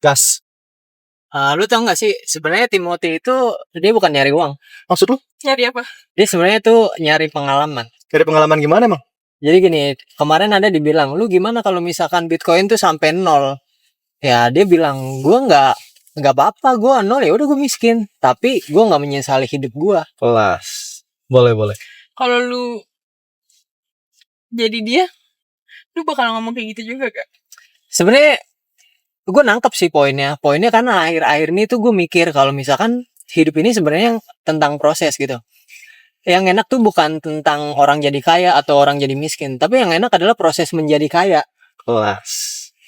Gas. Lu tau gak sih sebenarnya Timothy itu dia bukan nyari uang. Maksud lu? Nyari apa? Dia sebenarnya tuh nyari pengalaman. Dari pengalaman gimana emang? Jadi gini, kemarin ada dibilang, lu gimana kalau misalkan Bitcoin tuh sampai 0? Ya dia bilang, gua nggak apa-apa, gua 0 ya udah gua miskin, tapi gua nggak menyesali hidup gua. Kelas. Boleh. Kalau lu jadi dia, lu bakal ngomong kayak gitu juga gak? Sebenarnya gue nangkep sih poinnya karena akhir-akhir ini tuh gue mikir kalau misalkan hidup ini sebenarnya tentang proses gitu. Yang enak tuh bukan tentang orang jadi kaya atau orang jadi miskin, tapi yang enak adalah proses menjadi kaya. Kelas.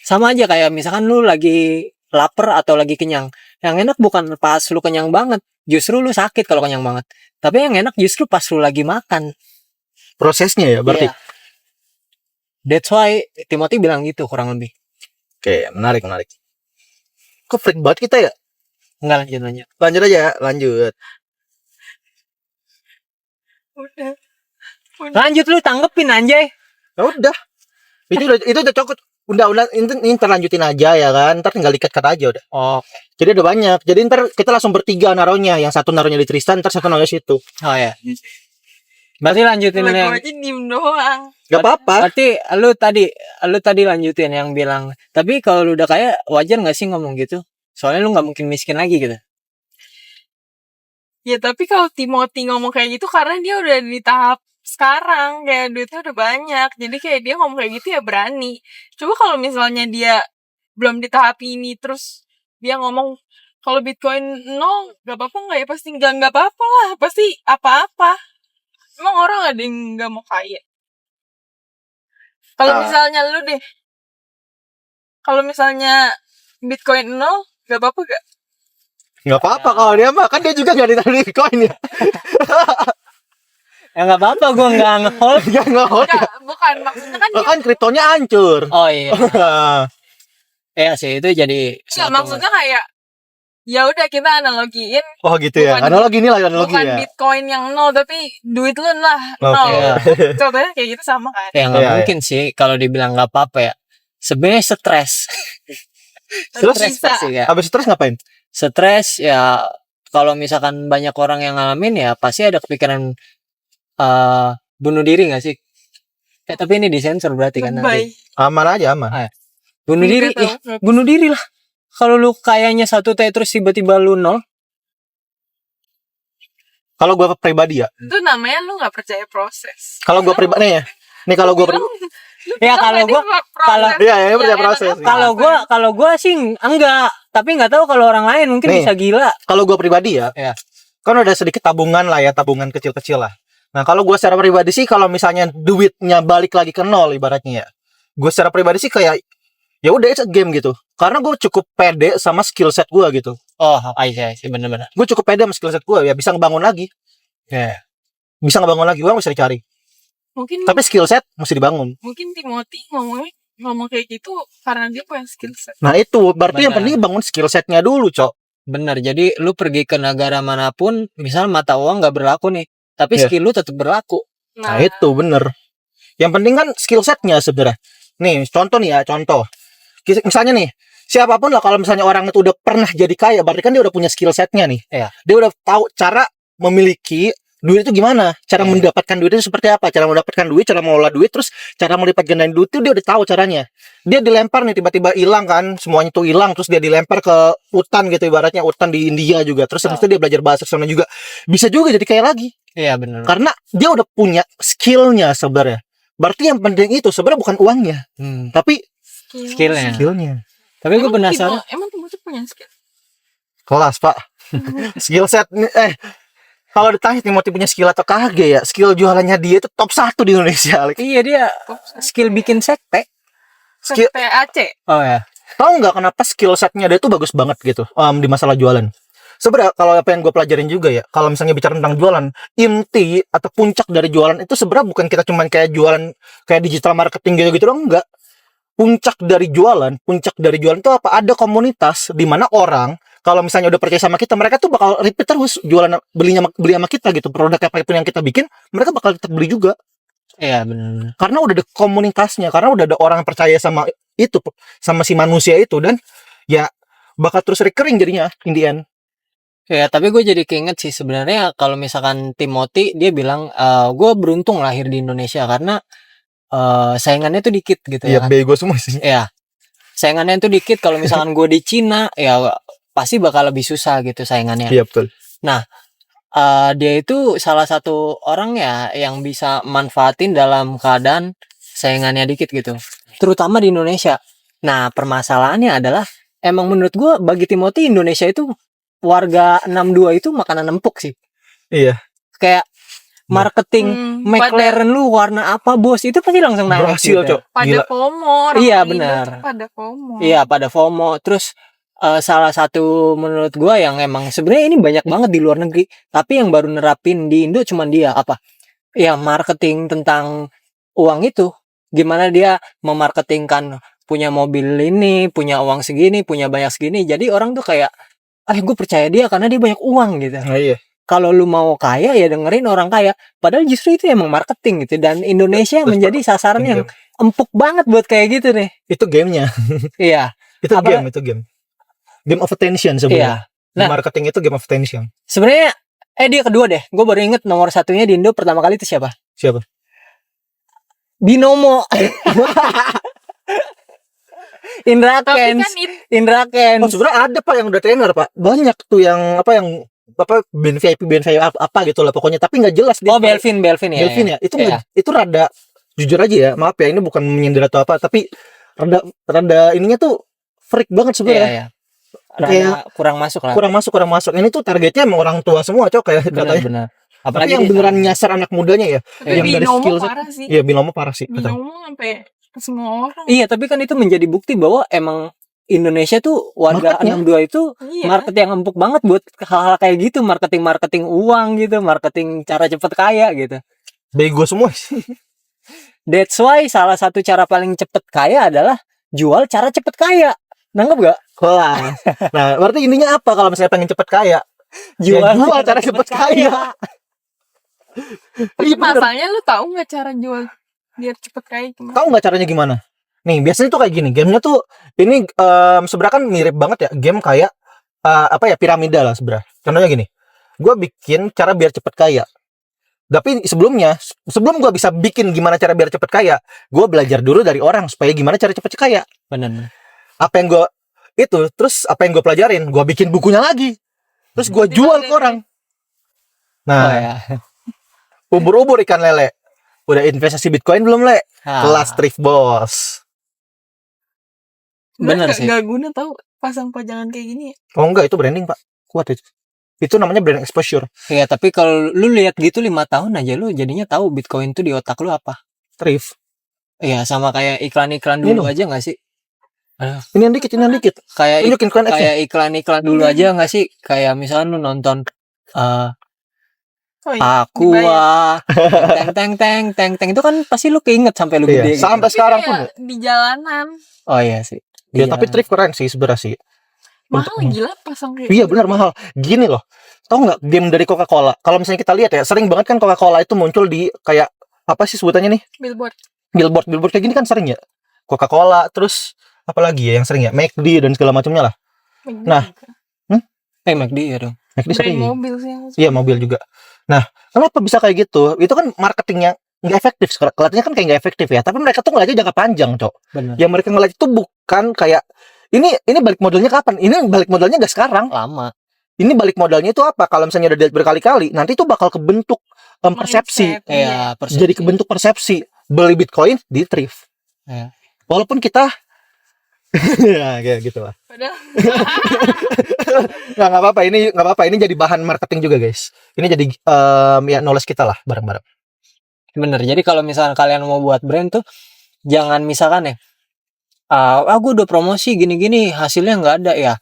Sama aja kayak misalkan lu lagi lapar atau lagi kenyang. Yang enak bukan pas lu kenyang banget, justru lu sakit kalau kenyang banget. Tapi yang enak justru pas lu lagi makan. Prosesnya ya berarti. Yeah. That's why Timothy bilang gitu kurang lebih. Oke, menarik. Kok freak banget kita ya? Enggak, lanjut. Lanjut aja, lanjut. Udah. Lanjut lu tanggepin anjay. Ya udah. Itu udah cukup. Udah ini ntar lanjutin aja ya kan. Ntar tinggal dikat-kat aja udah. Oh. Jadi udah banyak. Jadi ntar kita langsung bertiga naruhnya. Yang satu naruhnya di Tristan, ntar satu naruhnya situ. Oh ya. Berarti lanjutin Gue yang aja diem doang. Gak apa-apa. Berarti lu tadi lanjutin yang bilang, tapi kalau lu udah kaya wajar gak sih ngomong gitu? Soalnya lu gak mungkin miskin lagi gitu. Ya tapi kalau Timothy ngomong kayak gitu karena dia udah di tahap sekarang, kayak duitnya udah banyak, jadi kayak dia ngomong kayak gitu ya berani. Coba kalau misalnya dia belum di tahap ini terus dia ngomong kalau Bitcoin 0 gak apa-apa gak ya, pasti gak apa-apa lah, pasti apa-apa. Emang orang ada yang gak mau kaya? Kalau misalnya lu deh, kalau misalnya Bitcoin 0 gak apa-apa gak? Gak apa-apa kalau dia mah. Kan dia juga gak ditaruh Bitcoin ya. Ya gak apa-apa, gue gak nge-hold. Gak nge-hold. Bukan, maksudnya kan dia... Kan kriptonya hancur. Oh iya. Ya sih, itu jadi Enggak, maksudnya kayak ya udah kita analogiin. Oh gitu ya. Analogi ini lah analogi bukan ya. Bitcoin yang 0 tapi duit lu lah 0. Okay. Contohnya kayak gitu sama kan. Ya gak mungkin sih kalau dibilang gak apa-apa ya. Sebenarnya stres. Terus pasti ya. Habis stres ngapain? Stres ya kalau misalkan banyak orang yang ngalamin ya pasti ada kepikiran bunuh diri gak sih? Tapi ini disensor berarti kan nanti. Aman aja aman. Bunuh diri, bunuh diri lah. Kalau lu kayaknya 1 T terus tiba-tiba lu 0. Kalau gue pribadi ya. Itu namanya lu gak percaya proses. Kalau gue pribadi ya. Nih kalau gue pribadi. Ya kalau gue Iya percaya proses. Kalau gue sih enggak, tapi nggak tahu kalau orang lain mungkin bisa gila. Kalau gue pribadi ya. Kan udah sedikit tabungan lah ya, tabungan kecil-kecil lah. Nah kalau gue secara pribadi sih kalau misalnya duitnya balik lagi ke 0 ibaratnya ya. Gue secara pribadi sih kayak ya udah it's a game gitu. Karena gue cukup pede sama skill set gue gitu. Oh, iya sih benar-benar. Gue cukup pede sama skill set gue ya bisa ngebangun lagi. Bisa ngebangun lagi, uang bisa dicari. Mungkin tapi skill set mesti dibangun. Mungkin Timothy ngomong kayak gitu karena dia punya skill set. Nah itu berarti yang penting bangun skill setnya dulu, Cok. Bener, jadi lu pergi ke negara manapun, misal mata uang nggak berlaku nih, tapi skill lu tetap berlaku. Nah itu bener. Yang penting kan skill setnya sebenarnya. Nih contoh nih ya, contoh. Misalnya nih, siapapun lah kalau misalnya orang itu udah pernah jadi kaya, berarti kan dia udah punya skill setnya nih. Dia udah tahu cara memiliki duit itu gimana, cara mendapatkan duit itu seperti apa, cara mendapatkan duit, cara mengolah duit, terus cara melipat gandain duit itu dia udah tahu caranya. Dia dilempar nih tiba-tiba hilang kan, semuanya tuh hilang, terus dia dilempar ke hutan gitu ibaratnya, hutan di India juga, terus habis itu dia belajar bahasa sana juga, bisa juga jadi kaya lagi. Iya benar. Karena dia udah punya skillnya sebenarnya. Berarti yang penting itu sebenarnya bukan uangnya, tapi skillnya. Tapi gue penasaran. Emang Timothy punya skill? Kelas pak. Skill set kalau ditanya Timothy punya skill atau kagak ya, skill jualannya dia itu top 1 di Indonesia. Iya dia skill bikin sekte. Skill PAC. Oh ya. Tahu nggak kenapa skill setnya dia tuh bagus banget gitu di masalah jualan. Sebenarnya kalau apa yang gue pelajarin juga ya, kalau misalnya bicara tentang jualan, inti atau puncak dari jualan itu sebenarnya bukan kita cuman kayak jualan kayak digital marketing gitu doang, enggak. Puncak dari jualan itu apa? Ada komunitas di mana orang kalau misalnya udah percaya sama kita, mereka tuh bakal repeat terus jualan, beli sama kita gitu. Produk apapun yang kita bikin, mereka bakal tetap beli juga. Iya benar. Karena udah ada komunitasnya, karena udah ada orang yang percaya sama itu, sama si manusia itu, dan ya bakal terus recurring jadinya in the end. Ya, tapi gue jadi keinget sih sebenarnya kalau misalkan Timothy dia bilang gue beruntung lahir di Indonesia karena saingannya tuh dikit gitu ya Iya, kan. bego semua sih. Ya, saingannya tuh dikit. Kalau misalkan gue di Cina ya pasti bakal lebih susah gitu saingannya. Iya, betul. Nah, dia itu salah satu orang ya yang bisa manfaatin dalam keadaan saingannya dikit gitu, terutama di Indonesia. Nah, permasalahannya adalah emang menurut gue bagi Timothy Indonesia itu warga 62 itu makanan empuk sih. Iya. Kayak marketing McLaren lu warna apa bos itu pasti langsung naik Berhasil, gitu. Cok. pada Gila. FOMO orang Iya, Indo benar. tuh pada FOMO. Iya, pada FOMO. Terus salah satu menurut gua yang emang sebenarnya ini banyak banget di luar negeri, tapi yang baru nerapin di Indo cuman dia apa? Ya marketing tentang uang itu. Gimana dia memarketingkan punya mobil ini, punya uang segini, punya banyak segini. Jadi orang tuh kayak gue percaya dia karena dia banyak uang gitu. Nah, iya. Kalau lu mau kaya ya dengerin orang kaya. Padahal justru itu emang marketing gitu. Dan Indonesia menjadi sasaran yang empuk banget buat kayak gitu nih. Itu gamenya. Iya. Itu Apa- game. Game of attention sebenarnya. Iya. Nah. Marketing itu game of attention. Sebenarnya dia kedua deh. Gue baru inget nomor satunya di Indo pertama kali itu siapa? Siapa? Binomo. Indra Tapi Kens. kan itu Indra Oh, Kens. sebenarnya ada Pak yang udah trainer, Pak. Banyak tuh yang band VIP apa gitu lah pokoknya, tapi nggak jelas dia. Oh, Belvin ya. Belvin ya. Itu Iya. itu rada jujur aja ya. Maaf ya, ini bukan menyindir atau apa, tapi rada ininya tuh freak banget Iya, sebenarnya. iya. Rada Kayak kurang masuk lah. Kurang masuk. Ini tuh targetnya emang orang tua semua, Cok, kayak katanya. Benar. Tapi Apalagi yang di- beneran nyasar anak mudanya ya. tapi yang dari Binomo skill set. parah sih. Iya, Binomo parah sih. Betul. Binomo sampai ke semua orang. Iya, tapi kan itu menjadi bukti bahwa emang Indonesia tuh warga Marketnya. 62 itu Iya. market yang empuk banget buat hal-hal kayak gitu, marketing uang gitu, marketing cara cepet kaya gitu. Bego semua sih. That's why salah satu cara paling cepet kaya adalah jual cara cepet kaya. Nangkep gak? Kelas. Nah, berarti ininya apa kalau misalnya pengen cepet kaya? Jual cara cepet kaya. Tapi Iya, bener. masalahnya lu tahu nggak cara jual biar cepet kaya gimana? Tahu nggak caranya gimana? Nih, biasanya tuh kayak gini. Gamenya tuh ini sebenarnya kan mirip banget ya. Game kayak piramida lah sebenarnya. Contohnya gini. Gue bikin cara biar cepet kaya. Tapi sebelum gue bisa bikin gimana cara biar cepet kaya, gue belajar dulu dari orang supaya gimana cara cepet kaya. Bener. Apa yang gue terus apa yang gue pelajarin, gue bikin bukunya lagi. Terus gue jual ke orang. Nah, Oh ya. ubur-ubur ikan lele. Udah investasi Bitcoin belum, Le? Ah, Kelas thrift bos. Bener Nggak- sih. nggak guna tahu pasang pajangan kayak gini ya. Oh enggak, itu branding, Pak. Kuat itu. Itu namanya brand exposure. Iya, tapi kalau lu lihat gitu 5 tahun aja lu jadinya tahu Bitcoin tuh di otak lu apa. Thrift. Iya, sama kayak iklan-iklan Ini dulu loh. aja gak sih? Ini yang dikit. Kayak Tunjukin coin X-nya. kayak iklan-iklan dulu aja nggak sih? Kayak misalnya lu nonton Oh iya. Aqua, teng itu kan pasti lu keinget sampai lu Iya, gede gitu. sampai Tapi sekarang kayak pun. di jalanan Oh iya sih. Ya, Iya. tapi thrift keren sih sebenarnya sih. mahal gila pasang kayak Iya, gitu. benar mahal. Gini loh. Tahu nggak game dari Coca-Cola? Kalau misalnya kita lihat ya, sering banget kan Coca-Cola itu muncul di kayak apa sih sebutannya nih? Billboard. Billboard kayak gini kan sering ya. Coca-Cola, terus apa lagi ya yang sering ya? McD dan segala macamnya lah. Nah, McD ya dong. McD brand sering. mobil sih yang Iya, mobil juga. Nah, kenapa bisa kayak gitu? Itu kan marketingnya nggak efektif. Kelihatannya kan kayak nggak efektif ya. Tapi mereka tuh ngeliatnya jangka panjang, Cok. Benar. Yang mereka ngeliat itu bukan kayak ini balik modalnya kapan? Ini balik modalnya nggak sekarang. Lama. Ini balik modalnya itu apa? Kalau misalnya udah dilihat berkali-kali, nanti itu bakal kebentuk persepsi. Mindset, iya. Iya, persepsi. Jadi kebentuk persepsi. Beli Bitcoin di thrift. Iya. Walaupun kita ya kayak gitu lah. Padahal Nggak apa-apa, ini nggak apa-apa, ini jadi bahan marketing juga, guys. Ini jadi ya knowledge kita lah bareng-bareng. Bener. Jadi kalau misalnya kalian mau buat brand tuh jangan misalkan ya gue udah promosi gini-gini hasilnya nggak ada ya.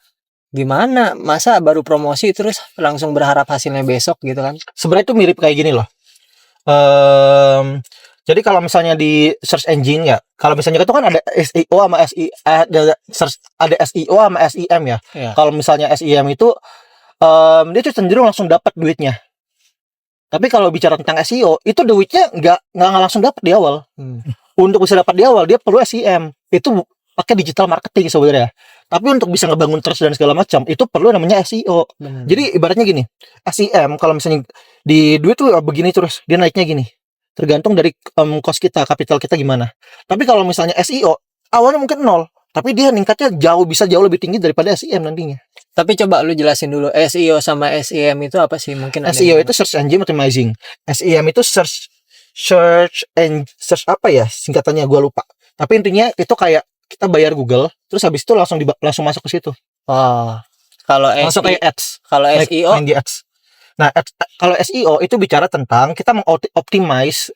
Gimana? Masa baru promosi terus langsung berharap hasilnya besok gitu kan? Sebenarnya itu mirip kayak gini loh. Jadi kalau misalnya di search engine ya, kalau misalnya itu kan ada SEO sama ada SEO sama SEM ya. Iya. Kalau misalnya SEM itu dia tuh cenderung langsung dapat duitnya. Tapi kalau bicara tentang SEO, itu duitnya nggak langsung dapat di awal. Untuk bisa dapat di awal dia perlu SEM. Itu pakai digital marketing sebenarnya. Tapi untuk bisa ngebangun trust dan segala macam itu perlu namanya SEO. Benar. Jadi ibaratnya gini, SEM kalau misalnya di duit tuh begini terus, dia naiknya gini. Tergantung dari cost kita, kapital kita gimana. Tapi kalau misalnya SEO, awalnya mungkin nol, tapi dia ningkatnya bisa jauh lebih tinggi daripada SEM nantinya. Tapi coba lu jelasin dulu SEO sama SEM itu apa sih? Mungkin ada SEO yang- itu search engine optimizing. SEM itu search apa ya singkatannya, gua lupa. Tapi intinya itu kayak kita bayar Google, terus habis itu langsung masuk ke situ. Oh, kalau Masuk kayak ads. kalau SEO Main di ads. Nah, kalau SEO itu bicara tentang kita mengoptimize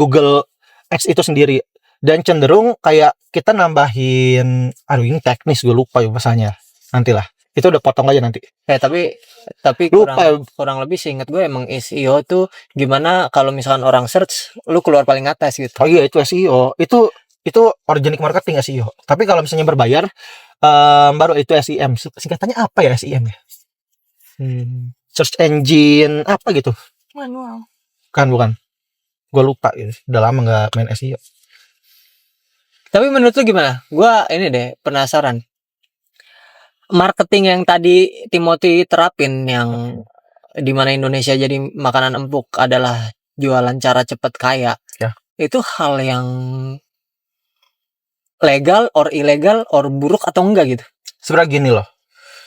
Google Ads itu sendiri, dan cenderung kayak kita nambahin, aduh ini teknis gue lupa ya bahasanya. Nantilah. Itu udah potong aja nanti. tapi Lupa. kurang lebih sih ingat gue emang SEO tuh gimana kalau misalkan orang search lu keluar paling atas gitu. Oh iya, itu SEO. Itu organic marketing SEO. Tapi kalau misalnya berbayar baru itu SEM. Singkatannya apa ya SEM ya? Search engine apa gitu? Manual. Bukan. Gue lupa gitu. Udah lama nggak main SEO. Tapi menurut lu gimana? Gua ini deh penasaran. Marketing yang tadi Timothy terapin yang dimana Indonesia jadi makanan empuk adalah jualan cara cepat kaya. Ya. Itu hal yang legal or ilegal or buruk atau enggak gitu? Sebenarnya gini loh.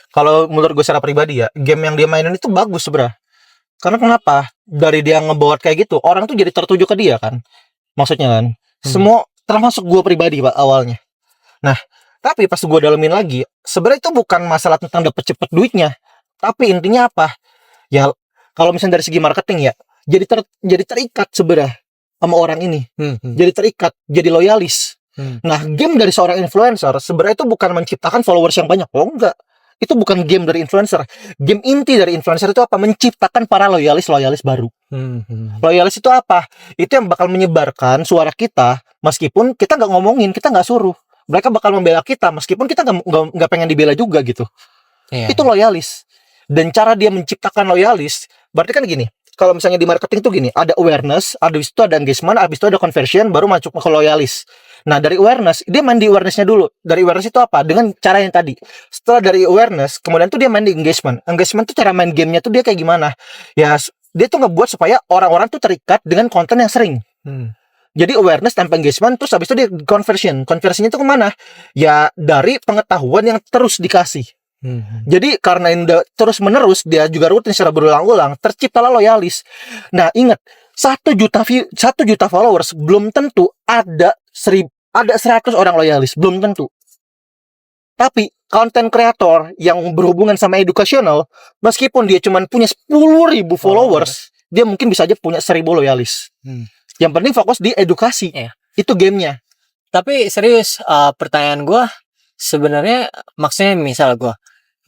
Kalau menurut gue secara pribadi ya, game yang dia mainin itu bagus sebenarnya. Karena kenapa? Dari dia ngebawa kayak gitu, orang tuh jadi tertuju ke dia kan. Maksudnya kan. Semua termasuk gue pribadi Pak awalnya. Nah, tapi pas gue dalemin lagi, sebenarnya itu bukan masalah tentang dapet cepet duitnya. Tapi intinya apa? Ya kalau misalnya dari segi marketing ya, jadi terikat sebenarnya sama orang ini. Jadi terikat, jadi loyalis. Nah, game dari seorang influencer sebenarnya itu bukan menciptakan followers yang banyak. Oh enggak. Itu bukan game dari influencer. Game inti dari influencer itu apa? Menciptakan para loyalis baru. Loyalis itu apa? Itu yang bakal menyebarkan suara kita, meskipun kita nggak ngomongin, kita nggak suruh. Mereka bakal membela kita, meskipun kita nggak pengen dibela juga gitu. Iya. Itu loyalis. Dan cara dia menciptakan loyalis, berarti kan gini. Kalau misalnya di marketing tuh gini, ada awareness, habis itu ada engagement, habis itu ada conversion, baru masuk ke loyalis. Nah, dari awareness, dia main di awareness-nya dulu. Dari awareness itu apa? Dengan cara yang tadi. Setelah dari awareness, kemudian tuh dia main di engagement. Engagement tuh cara main gamenya tuh dia kayak gimana? Ya, dia tuh ngebuat supaya orang-orang tuh terikat dengan konten yang sering. Jadi awareness tanpa engagement, terus habis itu dia conversion. Conversionnya tuh kemana? Ya, dari pengetahuan yang terus dikasih. Jadi karena ini terus menerus, dia juga rutin secara berulang-ulang, terciptalah loyalis. Nah, ingat, 1 juta followers belum tentu ada 100 orang loyalis, belum tentu. Tapi konten kreator yang berhubungan sama edukasional, meskipun dia cuma punya 10.000 followers, dia mungkin bisa aja punya 1.000 loyalis. Yang penting fokus di edukasi. Iya. Itu gamenya. Tapi serius, pertanyaan gue sebenarnya maksudnya misal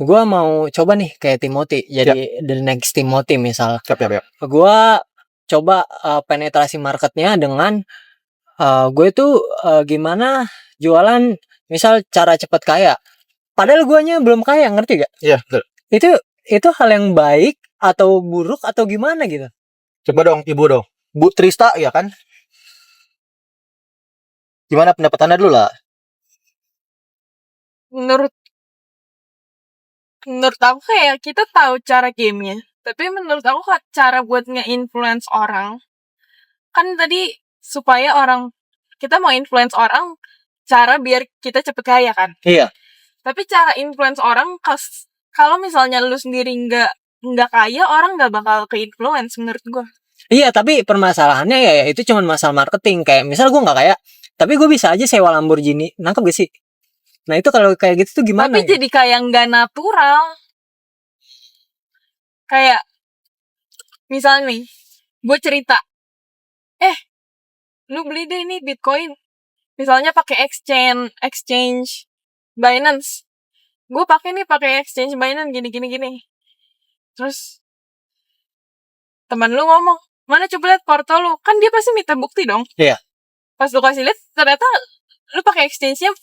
gue mau coba nih kayak Timothy, jadi the next Timothy misal. Siap. Gue coba penetrasi marketnya dengan gue tuh gimana jualan misal cara cepat kaya. Padahal guanya belum kaya, ngerti gak? Iya, betul. Itu hal yang baik atau buruk atau gimana gitu? Coba dong, Ibu dong. Bu Trista ya kan? Gimana pendapat Anda dulu lah? Menurut aku kayak kita tahu cara gamenya, tapi menurut aku cara buat nge-influence orang kan tadi supaya kita mau influence orang, cara biar kita cepet kaya kan. Iya. Tapi cara influence orang kalau misalnya lu sendiri nggak kaya, orang nggak bakal ke-influence menurut gua. Iya, tapi permasalahannya ya itu cuma masalah marketing. Kayak misal gue nggak kaya, tapi gue bisa aja sewa Lamborghini, nangkep gak sih? Nah itu kalau kayak gitu tuh gimana? Tapi jadi kayak nggak natural. Kayak misalnya nih, gue cerita, lu beli deh nih Bitcoin, misalnya pakai exchange Binance. Gue pakai exchange Binance gini. Terus teman lu ngomong, mana coba lihat porto lu, kan dia pasti minta bukti dong. Iya. Pas lu kasih lihat, ternyata lu pakai exchange-nya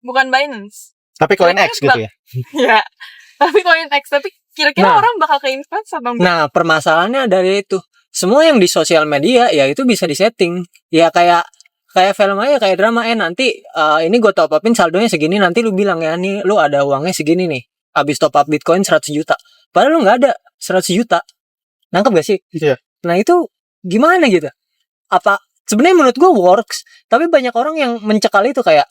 bukan Binance. Tapi CoinX gitu ya? Ya, tapi CoinX. Tapi kira-kira orang bakal ke-influence atau enggak? Nah, permasalahannya dari itu. Semua yang di sosial media ya itu bisa disetting. Ya kayak Kayak film aja, kayak drama. Nanti ini gue top upin saldonya segini, nanti lu bilang ya nih lu ada uangnya segini nih, habis top up Bitcoin 100 juta, padahal lu nggak ada 100 juta. Nangkep gak sih? Iya. Nah itu gimana gitu? Apa sebenarnya menurut gue works, tapi banyak orang yang mencekal itu kayak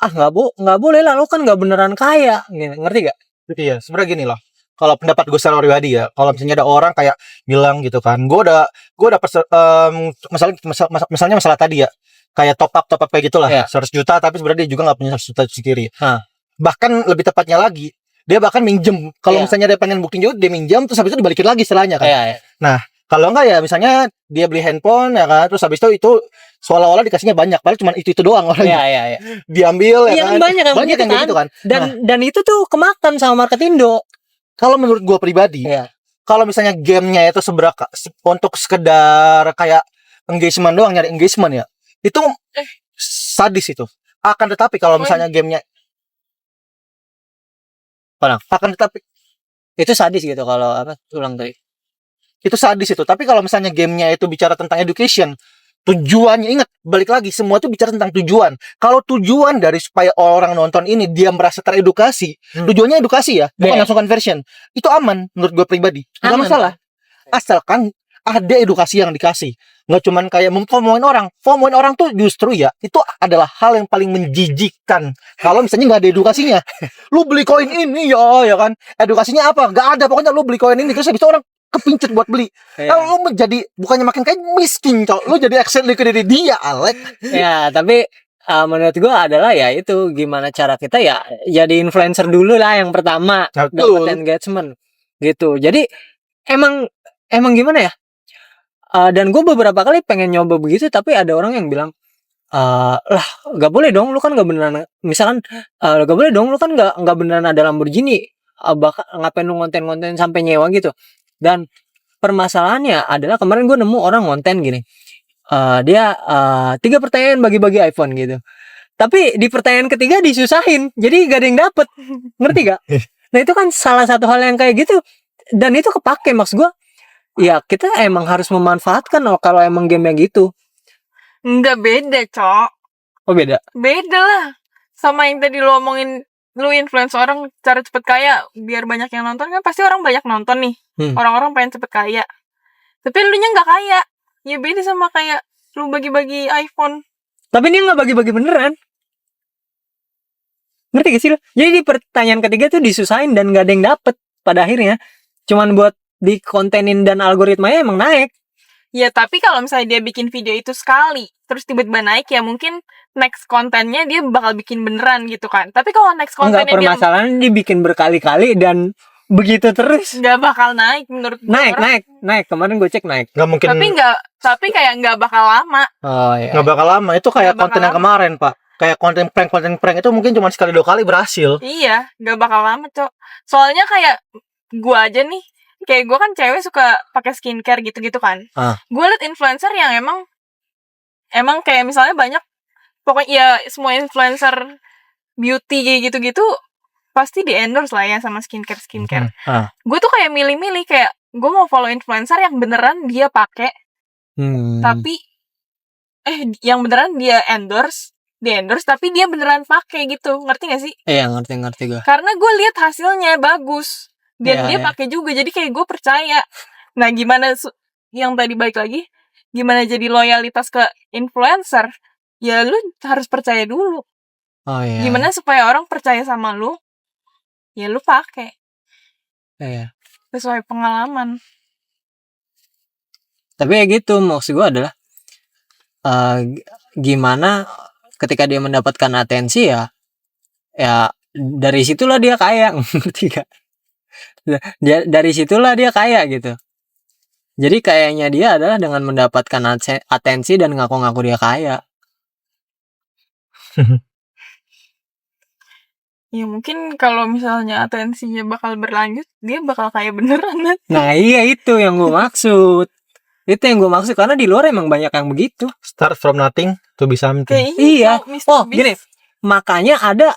nggak boleh lah, lu kan nggak beneran kaya gitu. Ngerti gak? Iya, sebenarnya gini loh. Kalau pendapat gue secara pribadi ya, kalau misalnya ada orang kayak bilang gitu kan, misalnya masalah tadi ya, kayak top up kayak gitulah, Iya. 100 juta, tapi sebenarnya dia juga nggak punya 100 juta itu sendiri. Hah. Bahkan lebih tepatnya lagi, dia bahkan minjem. Kalau Iya. misalnya dia pengen buktiin juga, dia minjem, terus habis itu dibalikin lagi istilahnya kan. Iya. Kalau enggak ya, misalnya dia beli handphone ya kan, terus habis itu seolah-olah dikasihnya banyak, padahal cuma itu doang orangnya. Iya. Diambil ya Iya kan. kan banyak yang begitu kayak gitu kan. Dan itu tuh kemakan sama Marketindo. Kalau menurut gue pribadi, Iya. kalau misalnya gamenya itu untuk sekedar kayak engagement doang, nyari engagement ya, itu sadis itu. Akan tetapi kalau misalnya gamenya Itu sadis gitu kalau ulang tadi. itu sadis itu. Tapi kalau misalnya gamenya itu bicara tentang education, tujuannya, ingat, balik lagi, semua itu bicara tentang tujuan. Kalau tujuan dari supaya orang nonton ini dia merasa teredukasi, tujuannya edukasi ya, bukan langsung conversion, itu aman menurut gue pribadi, nggak masalah. Asalkan ada edukasi yang dikasih, nggak cuman kayak memfomoin orang tuh justru ya itu adalah hal yang paling menjijikkan. Kalau misalnya nggak ada edukasinya, lu beli koin ini ya kan, edukasinya apa? Nggak ada, pokoknya lu beli koin ini terus habis itu orang kepincut buat beli. Kalau lu menjadi bukannya makin kayak miskin, lu jadi exit liquidity dia, Alek. Ya, tapi menurut gua adalah ya itu gimana cara kita ya jadi influencer dulu lah yang pertama, dapat engagement gitu. Jadi emang gimana ya? Dan gue beberapa kali pengen nyoba begitu, tapi ada orang yang bilang lah nggak boleh dong, lu kan nggak beneran, misalkan nggak boleh dong, lu kan nggak beneran ada Lamborghini, bakal ngapain lu konten sampai nyewa gitu. Dan permasalahannya adalah kemarin gue nemu orang konten gini, dia 3 pertanyaan bagi-bagi iPhone gitu, tapi di pertanyaan ketiga disusahin, jadi gak ada yang dapet. Ngerti gak? Nah itu kan salah satu hal yang kayak gitu, dan itu kepake. Maksud gue ya kita emang harus memanfaatkan kalau emang game gitu. Enggak, beda, Cok. Oh beda lah sama yang tadi lu omongin, lu influence orang cara cepet kaya biar banyak yang nonton, kan pasti orang banyak nonton nih. Orang-orang pengen cepet kaya, tapi lu nya nggak kaya. Ya beda sama kayak lu bagi-bagi iPhone. Tapi dia nggak bagi-bagi beneran. Ngerti gak sih lu? Jadi di pertanyaan ketiga tuh disusahin dan gak ada yang dapet pada akhirnya. Cuman buat dikontenin dan algoritmanya emang naik. Ya tapi kalau misalnya dia bikin video itu sekali terus tiba-tiba naik, ya mungkin next kontennya dia bakal bikin beneran gitu kan. Tapi kalau next kontennya enggak, permasalahan dia bikin berkali-kali dan begitu terus nggak bakal naik menurut gue. Naik kemarin gue cek naik. Nggak mungkin. Tapi kayak nggak bakal lama. Oh iya. Nggak bakal lama, itu kayak konten yang kemarin Pak, kayak konten prank itu mungkin cuma sekali 2 kali berhasil. Iya, nggak bakal lama, Cok. Soalnya kayak gue aja nih, kayak gue kan cewek suka pakai skincare gitu-gitu kan. Gue liat influencer yang emang kayak misalnya banyak, pokoknya ya semua influencer beauty kayak gitu-gitu pasti di endorse lah ya sama skincare. Gue tuh kayak milih-milih, kayak gue mau follow influencer yang beneran dia pakai, tapi yang beneran dia endorse tapi dia beneran pakai gitu. Ngerti gak sih? Iya, ngerti gue. Karena gue lihat hasilnya bagus dan dia pakai juga, jadi kayak gue percaya. Nah, gimana yang tadi balik lagi, gimana jadi loyalitas ke influencer? Ya lu harus percaya dulu. Oh iya. Gimana supaya orang percaya sama lu? Ya lu pakai. Iya. Sesuai pengalaman. Tapi ya gitu, maksud gue adalah gimana ketika dia mendapatkan atensi ya dari situlah dia kaya. Ngerti gak? Dari situlah dia kaya gitu. Jadi kayaknya dia adalah dengan mendapatkan atensi dan ngaku-ngaku dia kaya. Ya mungkin kalau misalnya atensinya bakal berlanjut, dia bakal kaya beneran. Nah iya, itu yang gue maksud. Itu yang gue maksud, karena di luar emang banyak yang begitu. Start from nothing to be something. Iya. Gini, makanya ada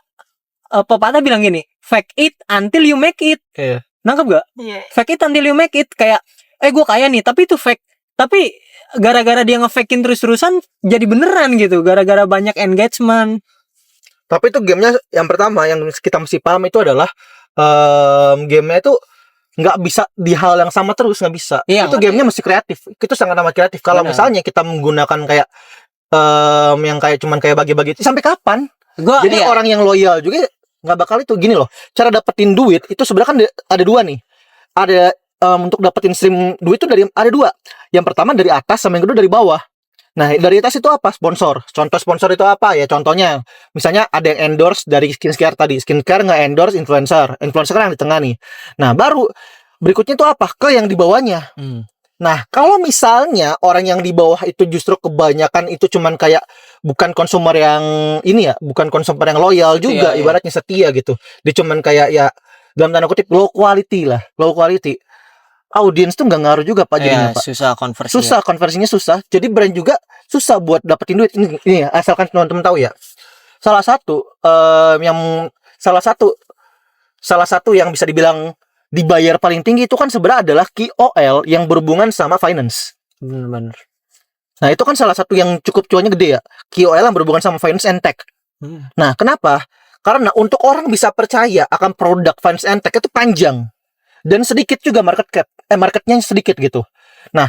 pepatah bilang gini, fake it until you make it. Iya. Nangkep gak? Iya. Fake it until you make it. Kayak gue kaya nih, tapi itu fake. Tapi gara-gara dia nge-fakein terus-terusan jadi beneran gitu, gara-gara banyak engagement. Tapi itu gamenya yang pertama yang kita mesti paham itu adalah gamenya itu nggak bisa di hal yang sama terus, nggak bisa. Iya, itu gamenya mesti kreatif. Itu sangat amat kreatif. Kalau Benar. misalnya kita menggunakan kayak yang kayak cuman kayak bagi-bagi, sampai kapan? Jadi orang yang loyal juga nggak bakal itu. Gini loh, cara dapetin duit itu sebenarnya kan ada dua nih. Ada untuk dapetin stream duit itu ada dua. Yang pertama dari atas, sama yang kedua dari bawah. Nah, dari atas itu apa? Sponsor. Contoh sponsor itu apa ya? Contohnya, misalnya ada yang endorse dari skincare tadi. Skincare nge-endorse influencer. Influencer kan yang di tengah nih. Nah, baru berikutnya itu apa? Ke yang di bawahnya. Nah, kalau misalnya orang yang di bawah itu justru kebanyakan itu cuman kayak bukan konsumer yang ini ya, bukan konsumer yang loyal juga, ibaratnya setia gitu. Dia cuman kayak ya dalam tanda kutip low quality lah, low quality. Audiens tuh nggak ngaruh juga Pak jadinya Pak. Susah konversinya susah. Jadi brand juga susah buat dapetin duit. Ini ya, asalkan teman-teman tahu ya. Salah satu yang bisa dibilang dibayar paling tinggi itu kan sebenarnya adalah KOL yang berhubungan sama finance. Benar. Nah, itu kan salah satu yang cukup cuannya gede ya. KOL yang berhubungan sama finance and tech. Nah, kenapa? Karena untuk orang bisa percaya akan produk finance and tech itu panjang. Dan sedikit juga marketnya sedikit gitu. Nah,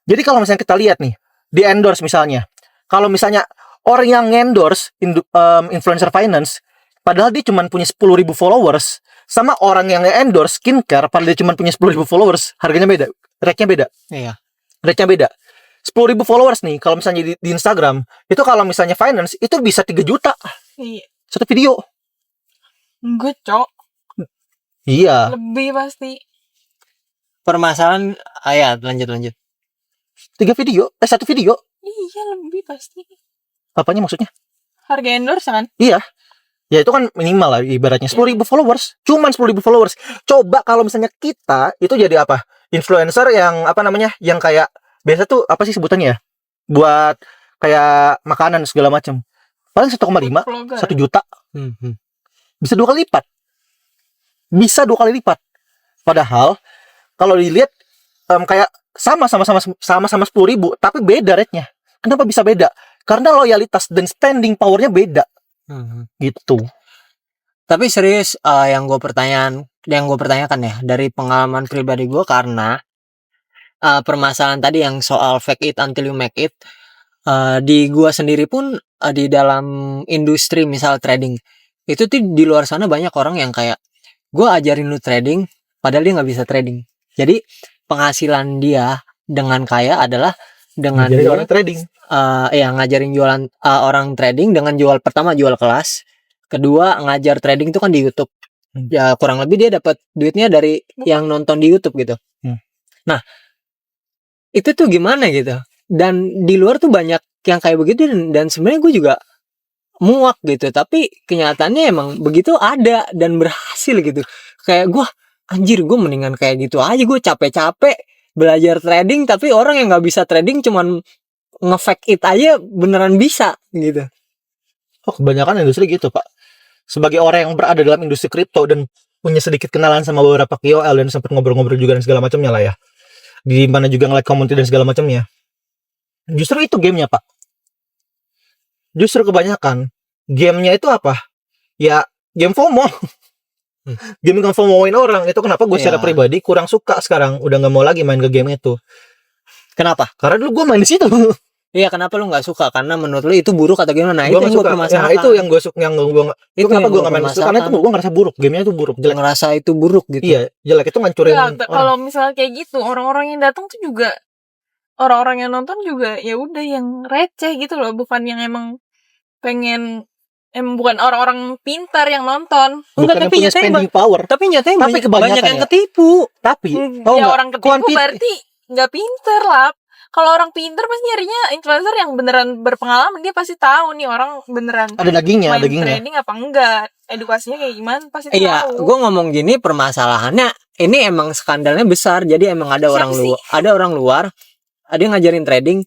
jadi kalau misalnya kita lihat nih, di endorse misalnya. Kalau misalnya orang yang endorse influencer finance, padahal dia cuma punya 10.000 followers, sama orang yang endorse skincare, padahal dia cuma punya 10.000 followers, harganya beda, rate-nya beda. Iya. Rate-nya beda. 10.000 followers nih, kalau misalnya di Instagram, itu kalau misalnya finance, itu bisa 3 juta. Iya. Satu video. Enggak, Cok. Iya. Lebih pasti. Permasalahan, lanjut. 3 video, satu video. Iya, lebih pasti. Apanya maksudnya? Harga endorse kan? Iya. Ya itu kan minimal lah ibaratnya 10.000 followers. Cuman 10.000 followers. Coba kalau misalnya kita itu jadi apa? Influencer yang apa namanya? Yang kayak biasa tuh apa sih sebutannya ya? Buat kayak makanan segala macam. Paling 1,5, 1 juta. Bisa 2 kali lipat. Bisa 2 kali lipat. Padahal kalau dilihat kayak sama 10.000 tapi beda rate-nya. Kenapa bisa beda? Karena loyalitas dan spending power-nya beda. Gitu. Tapi serius yang gue pertanyakan ya dari pengalaman pribadi gue, karena permasalahan tadi yang soal fake it until you make it, di gue sendiri pun di dalam industri misal trading itu tuh di luar sana banyak orang yang kayak gue ajarin lu trading padahal dia nggak bisa trading. Jadi penghasilan dia dengan kaya adalah dengan jual trading. Ngajarin jualan orang trading dengan pertama jual kelas, kedua ngajar trading itu kan di YouTube. Ya kurang lebih dia dapat duitnya dari yang nonton di YouTube gitu. Nah, itu tuh gimana gitu? Dan di luar tuh banyak yang kayak begitu dan sebenarnya gue juga muak gitu. Tapi kenyataannya emang begitu ada dan berhasil gitu. Kayak gue anjir, gue mendingan kayak gitu aja, gue capek-capek belajar trading tapi orang yang nggak bisa trading cuman nge-fake it aja beneran bisa gitu. Oh, kebanyakan industri gitu Pak. Sebagai orang yang berada dalam industri kripto dan punya sedikit kenalan sama beberapa KOL dan sempat ngobrol-ngobrol juga dan segala macamnya lah ya. Di mana juga ngeliat community dan segala macamnya. Justru itu gamenya Pak. Justru kebanyakan gamenya itu apa? Ya game FOMO. Game yang FOMO-in orang. Itu kenapa gue secara pribadi kurang suka sekarang. Udah nggak mau lagi main ke game itu. Kenapa? Karena dulu gue main di situ. Iya, kenapa lu nggak suka? Karena menurut lu itu buruk atau gimana? Gua itu yang gue permasalahkan. itu yang gue suka, itu kenapa gue nggak main itu? Karena itu gue ngerasa buruk, gamenya itu buruk, jelek. Ngerasa itu buruk gitu. Iya, jelek itu ngancurin. Kalau misalnya kayak gitu, orang-orang yang datang tuh juga, orang-orang yang nonton juga ya udah yang receh gitu loh, bukan yang emang pengen, bukan orang-orang pintar yang nonton. Bukan yang punya spending power. Tapi nyatanya banyak yang ketipu. Tapi ya orang ketipu berarti nggak pintar lah. Kalau orang pinter pasti nyarinya influencer yang beneran berpengalaman, dia pasti tahu nih orang beneran ada dagingnya, trading apa enggak, edukasinya kayak gimana pasti tahu. Iya, gue ngomong gini permasalahannya ini emang skandalnya besar. Jadi emang ada orang luar, ada yang ngajarin trading,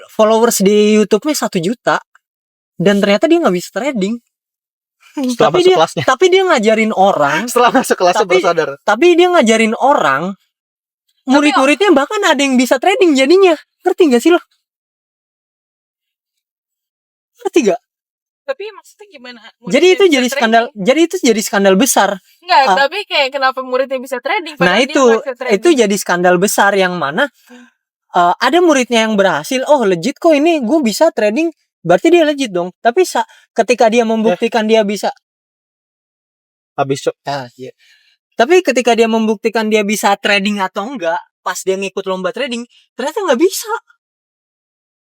followers di YouTube-nya 1 juta dan ternyata dia nggak bisa trading. Tapi dia ngajarin orang. Setelah masuk kelasnya baru sadar. Tapi dia ngajarin orang. Murid-muridnya bahkan ada yang bisa trading jadinya. Ngerti gak sih lo? Ngerti gak? Tapi maksudnya gimana? Jadi Muridnya itu bisa jadi trading? skandal. Jadi itu jadi skandal besar. Enggak, Ah. tapi kayak kenapa muridnya bisa trading? Nah padahal dia nggak bisa trading? itu jadi skandal besar yang mana ada muridnya yang berhasil. Oh legit kok ini gue bisa trading. Berarti dia legit dong. Tapi ketika dia membuktikan dia bisa. Habis Iya. Tapi ketika dia membuktikan dia bisa trading atau enggak, pas dia ngikut lomba trading, ternyata nggak bisa.